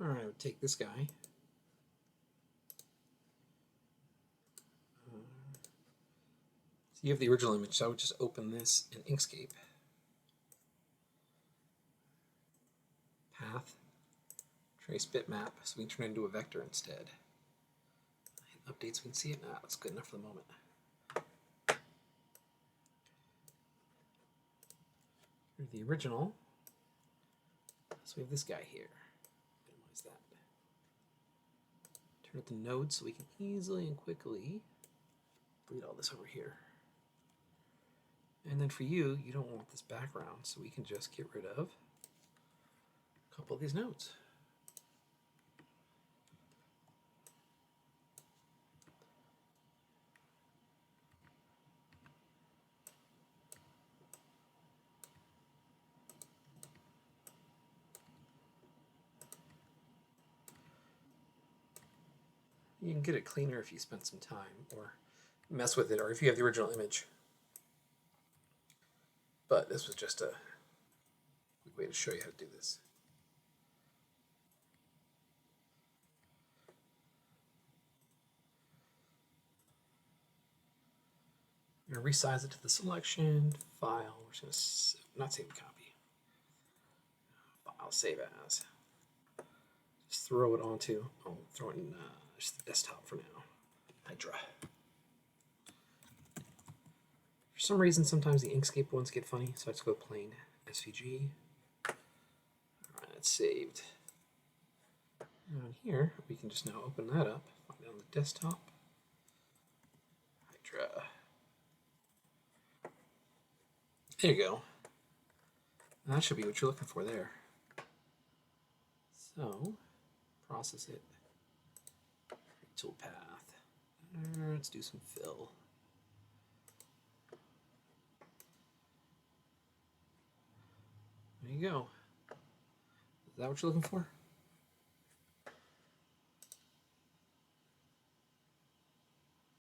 Alright, I would take this guy. So you have the original image, so I would just open this in Inkscape. Path, trace bitmap, so we can turn it into a vector instead. Hit update so we can see it. Nah, that's good enough for the moment. Here's the original. So we have this guy here. Minimize that. Turn it to nodes so we can easily and quickly delete all this over here. And then for you, you don't want this background, so we can just get rid of a couple of these nodes. You can get it cleaner if you spend some time or mess with it, or if you have the original image. But this was just a quick way to show you how to do this. I'm going to resize it to the selection, file, we're just going to not save a copy. File, save as. Just throw it onto, throw it in just the desktop for now. Hydra. For some reason, sometimes the Inkscape ones get funny, so I just go plain SVG. Alright, it's saved. Down here, we can just now open that up, find it on the desktop. Hydra. There you go. That should be what you're looking for there. So, process it. Toolpath. Let's do some fill. There you go. Is that what you're looking for?